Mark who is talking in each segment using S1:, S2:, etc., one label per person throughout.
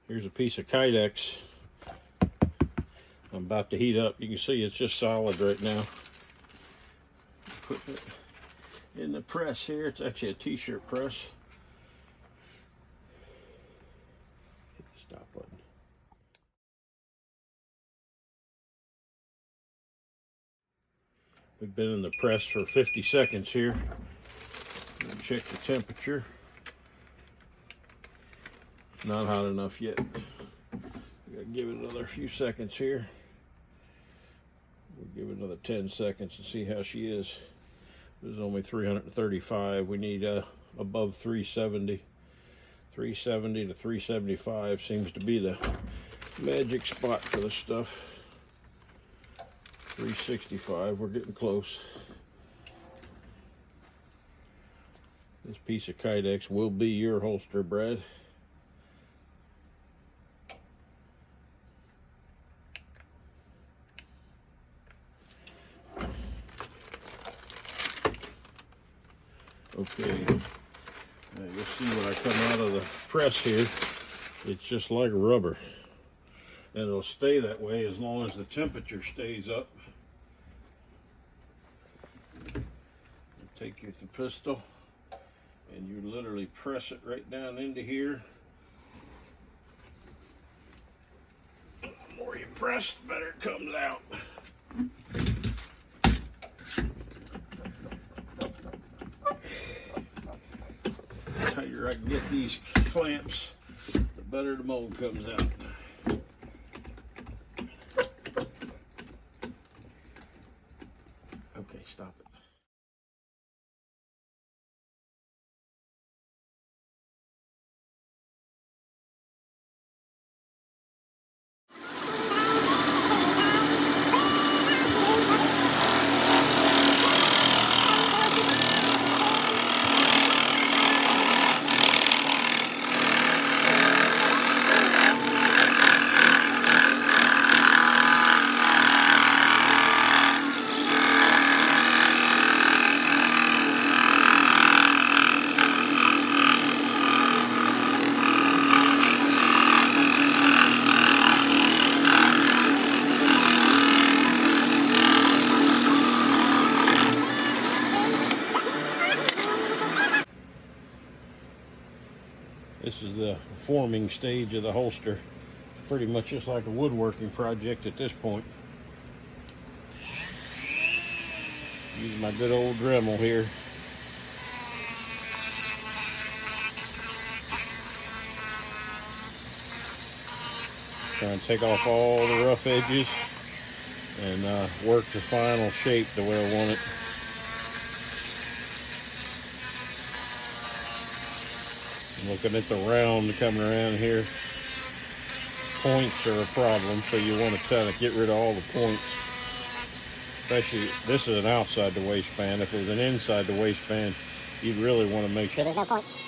S1: Here's a piece of Kydex I'm about to heat up. You can see it's just solid right now. Putting it in the press here. It's actually a t-shirt press. Hit the stop button. We've been in the press for 50 seconds here. Check the temperature. Not hot enough yet. We gotta give it another few seconds here. We'll give it another 10 seconds and see how she is. This is only 335. We need above 370. 370 to 375 seems to be the magic spot for this stuff. 365, we're getting close. This piece of Kydex will be your holster, Brad. Okay, now you'll see when I come out of the press here, it's just like rubber. And it'll stay that way as long as the temperature stays up. You take your pistol and you literally press it right down into here. The more you press, the better it comes out. The tighter I can get these clamps, the better the mold comes out. Okay, stop it. This is the forming stage of the holster. It's pretty much just like a woodworking project at this point. Use my good old Dremel here. Try and take off all the rough edges and work the final shape the way I want it. Looking at the round coming around here, points are a problem, so you want to try to get rid of all the points. Especially, this is an outside the waistband. If it was an inside the waistband, you'd really want to make sure there's no points.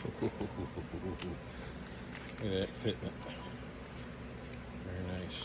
S1: Look at that fitting it. Very nice.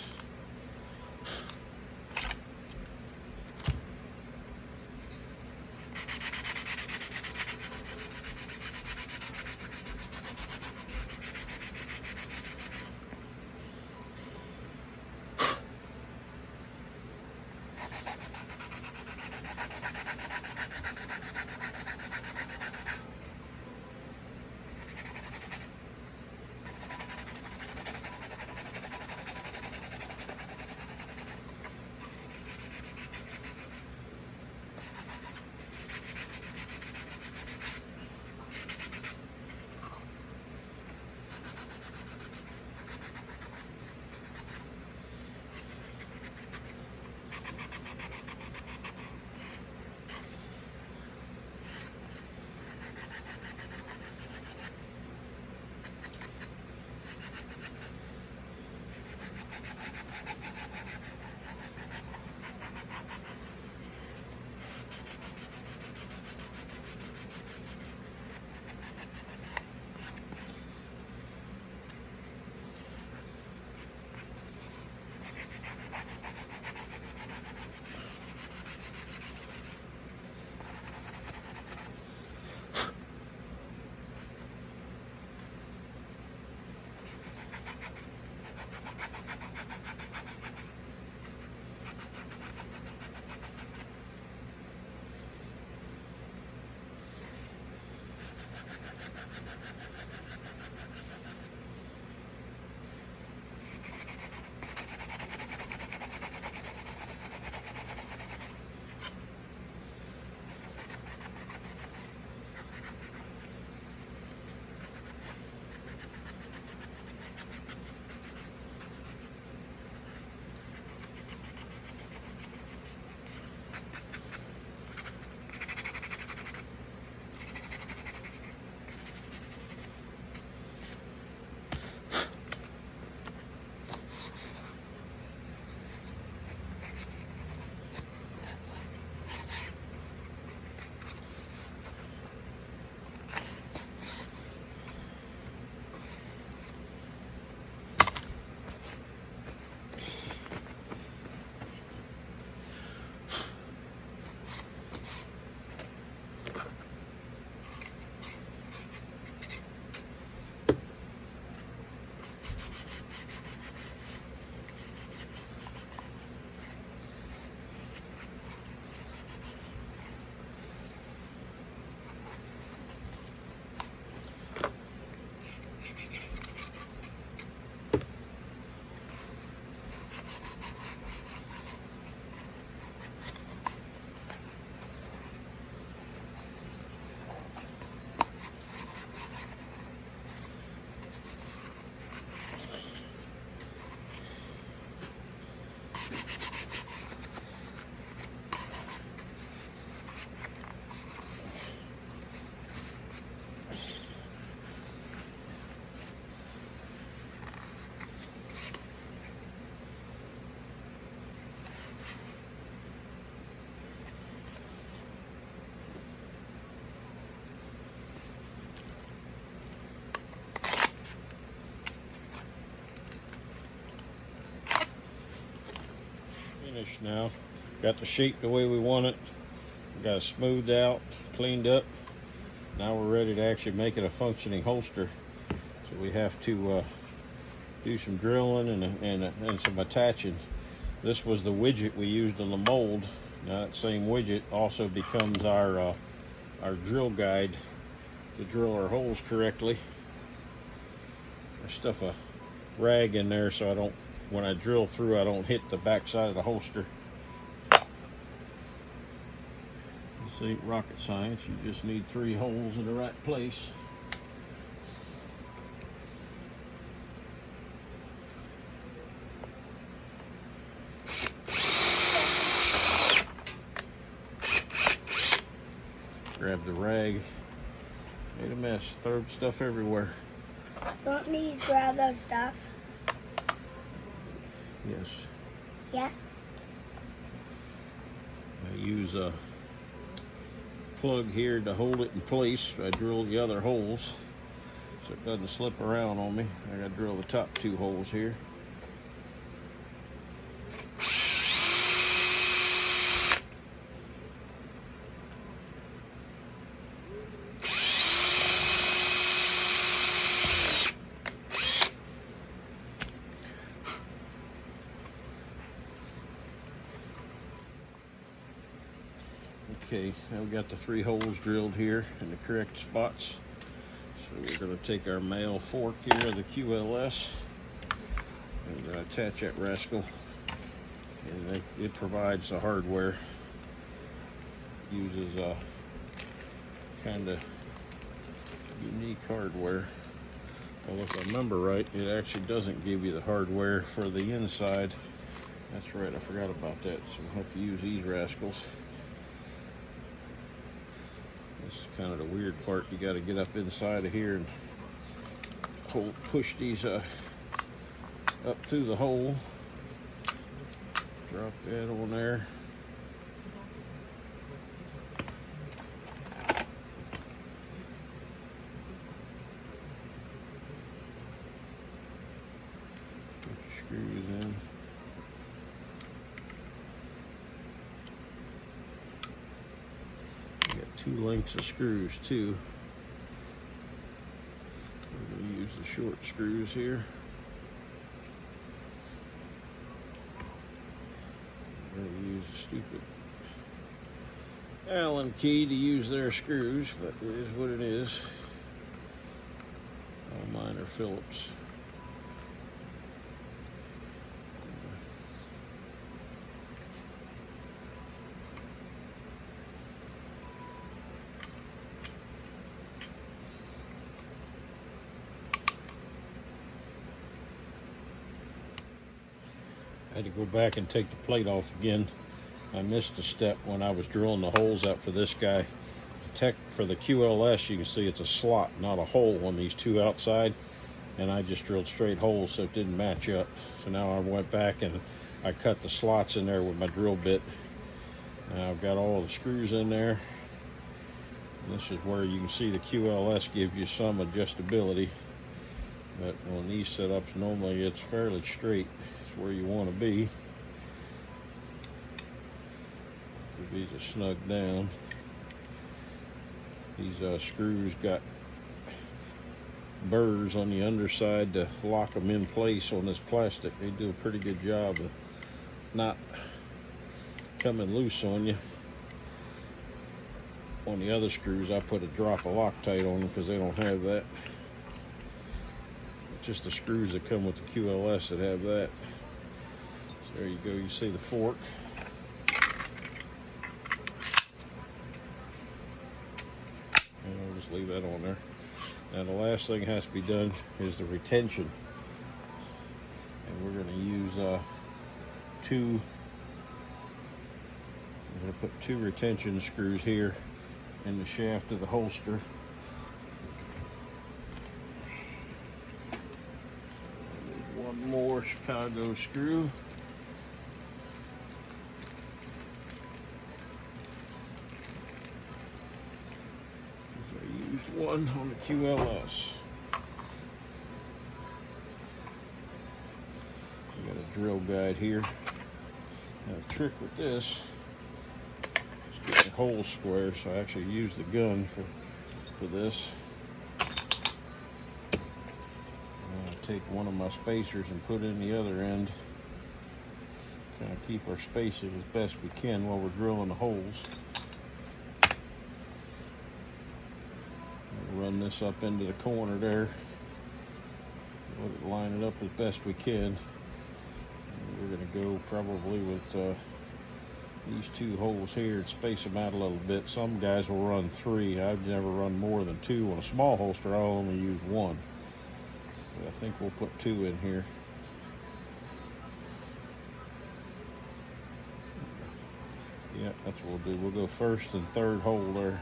S1: Finished now. Got the shape the way we want it. Got it smoothed out, cleaned up. Now we're ready to actually make it a functioning holster. So we have to do some drilling and some attaching. This was the widget we used on the mold. Now that same widget also becomes our drill guide to drill our holes correctly. I stuff a rag in there so I don't, when I drill through, I don't hit the back side of the holster. This ain't rocket science. You just need 3 holes in the right place. Grab the rag. Made a mess. Throw stuff everywhere.
S2: Don't need to grab those stuff.
S1: Yes.
S2: Yes.
S1: I use a plug here to hold it in place. I drill the other holes. so it doesn't slip around on me. I gotta drill the top 2 holes here. Okay, now we got the 3 holes drilled here in the correct spots. So we're going to take our male fork here of the QLS and we're going to attach that rascal. And it provides the hardware. Uses a kind of unique hardware. Well, if I remember right, it actually doesn't give you the hardware for the inside. That's right, I forgot about that. So we'll have to use these rascals. This is kind of the weird part. You got to get up inside of here and push these up through the hole. Drop that on there. Put your screws in. You got 2 lengths of screws too. We're going to use the short screws here. We're going to use a stupid Allen key to use their screws, but it is what it is. All mine are Phillips. I had to go back and take the plate off again. I missed a step when I was drilling the holes out for this guy. For the QLS, you can see it's a slot, not a hole on these 2 outside. And I just drilled straight holes, so it didn't match up. So now I went back and I cut the slots in there with my drill bit. Now I've got all the screws in there. And this is where you can see the QLS gives you some adjustability. But on these setups, normally it's fairly straight. It's where you want to be. So these are snug down. These screws got burrs on the underside to lock them in place on this plastic. They do a pretty good job of not coming loose on you. On the other screws, I put a drop of Loctite on them because they don't have that. It's just the screws that come with the QLS that have that. So there you go, you see the fork. And I'll just leave that on there. Now the last thing that has to be done is the retention. And we're going to use I'm going to put 2 retention screws here in the shaft of the holster. One more Chicago screw. I used one on the QLS. Got a drill guide here. Now the trick with this is get the hole square, so I actually use the gun for this. I'll take one of my spacers and put in the other end. Kind of keep our spacing as best we can while we're drilling the holes. Run this up into the corner there. Let it line it up as best we can. And we're going to go probably with these 2 holes here and space them out a little bit. Some guys will run 3. I've never run more than 2. On a small holster, I'll only use 1. But I think we'll put 2 in here. Yeah, that's what we'll do. We'll go first and third hole there.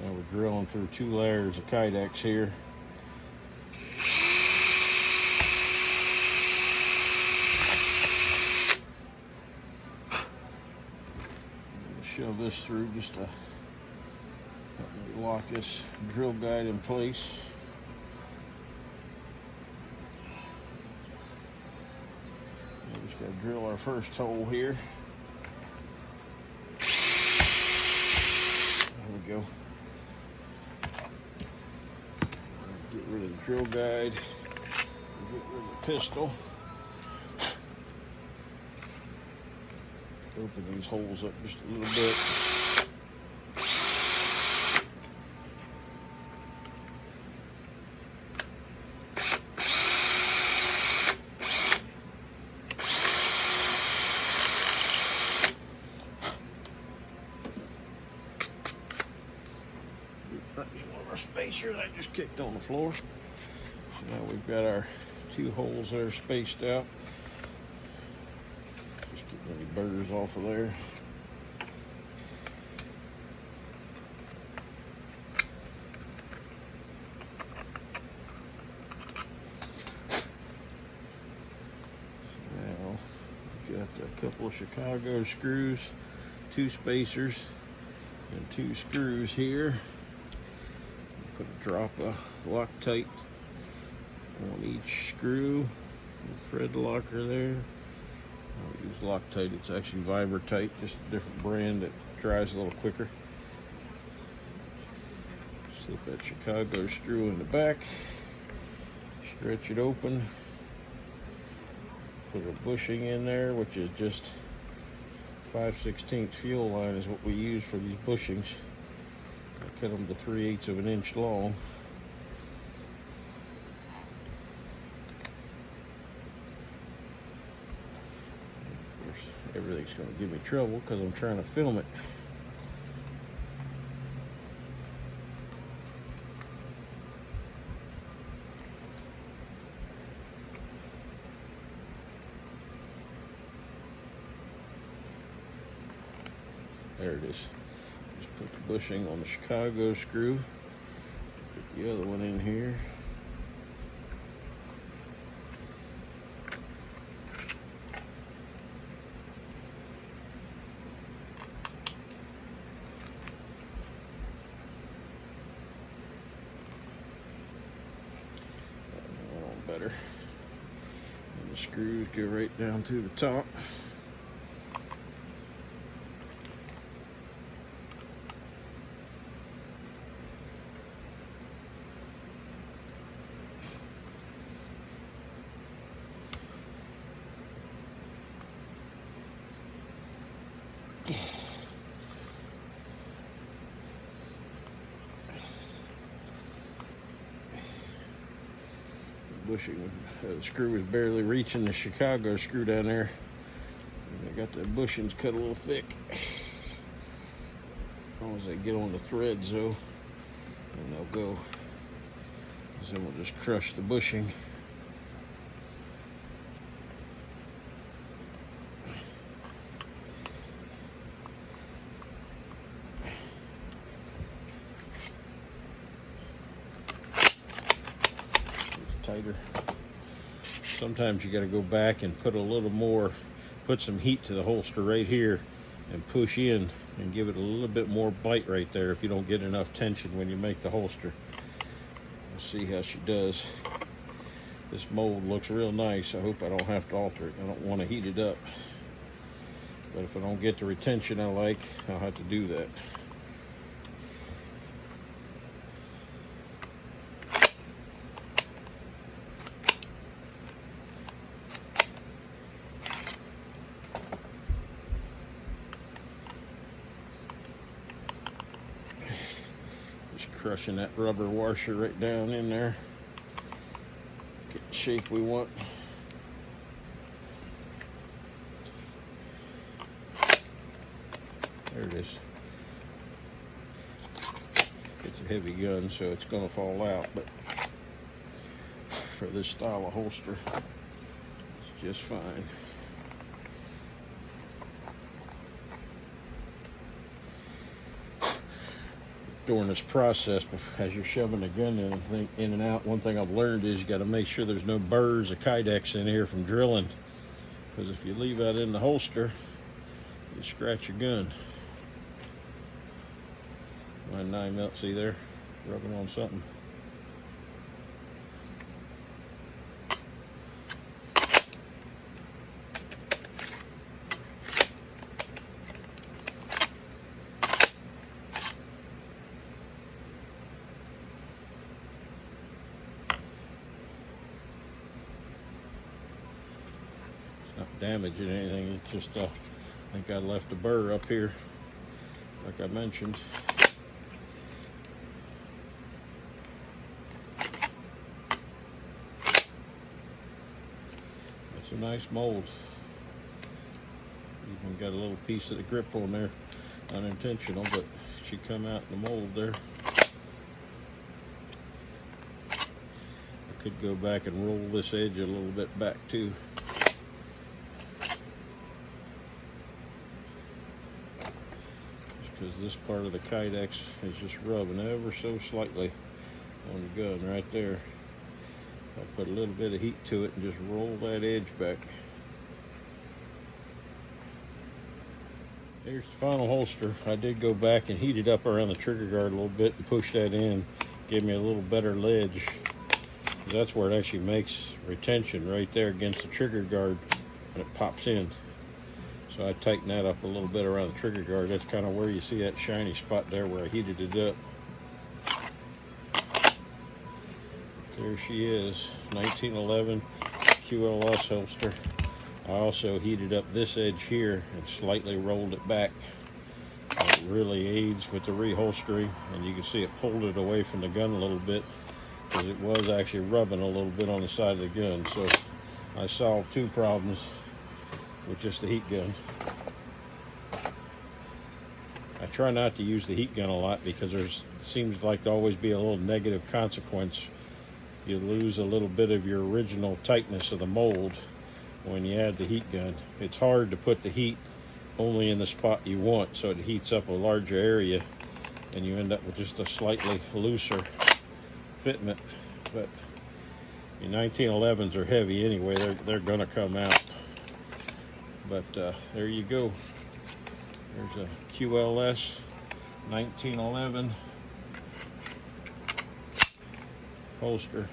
S1: Now we're drilling through 2 layers of Kydex here. Shove this through just a Lock this drill guide in place. We just gotta drill our first hole here. There we go. Get rid of the drill guide. Get rid of the pistol. Open these holes up just a little bit. That's one of our spacers I just kicked on the floor. So now we've got our 2 holes that are spaced out. Just get any burrs off of there. Now we've got a couple of Chicago screws, 2 spacers, and 2 screws here. Put a drop of Loctite on each screw. The thread locker there. I'll use Loctite. It's actually Vibrotite, just a different brand that dries a little quicker. Slip that Chicago screw in the back. Stretch it open. Put a bushing in there, which is just 5/16 fuel line is what we use for these bushings. I cut them to 3/8 of an inch long. Of course, everything's going to give me trouble because I'm trying to film it. There it is. Just put the bushing on the Chicago screw. Put the other one in here. That one on better. And the screws go right down through the top. Bushing, the screw was barely reaching the Chicago screw down there. And I got the bushings cut a little thick. As long as they get on the threads though, and they'll go. So then we'll just crush the bushing. Tighter. Sometimes you got to go back and put a little more, put some heat to the holster right here and push in and give it a little bit more bite right there if you don't get enough tension when you make the holster. We'll see how she does. This mold looks real nice. I hope I don't have to alter it. I don't want to heat it up. But if I don't get the retention I like, I'll have to do that. Crushing that rubber washer right down in there. Get the shape we want. There it is. It's a heavy gun, so it's going to fall out, but for this style of holster, it's just fine. During this process, as you're shoving the gun in and out, one thing I've learned is you got to make sure there's no burrs or kydex in here from drilling, because if you leave that in the holster, you scratch your gun. My 9mm, see there, rubbing on something. Not damaging anything, it's just I think I left a burr up here like I mentioned. It's a nice mold. Even got a little piece of the grip on there, unintentional, but she come out in the mold there. I could go back and roll this edge a little bit back too. Because this part of the Kydex is just rubbing ever so slightly on the gun right there. I'll put a little bit of heat to it and just roll that edge back. Here's the final holster. I did go back and heat it up around the trigger guard a little bit and push that in. Gave me a little better ledge. That's where it actually makes retention right there against the trigger guard when it pops in. So I tighten that up a little bit around the trigger guard. That's kind of where you see that shiny spot there where I heated it up. There she is, 1911 QLS holster. I also heated up this edge here and slightly rolled it back. It really aids with the reholstering, and you can see it pulled it away from the gun a little bit because it was actually rubbing a little bit on the side of the gun. So I solved two problems with just the heat gun. I try not to use the heat gun a lot because there's seems like to always be a little negative consequence. You lose a little bit of your original tightness of the mold when you add the heat gun. It's hard to put the heat only in the spot you want, so it heats up a larger area and you end up with just a slightly looser fitment. But your 1911s are heavy anyway, they're gonna come out. But there you go. There's a QLS 1911 holster.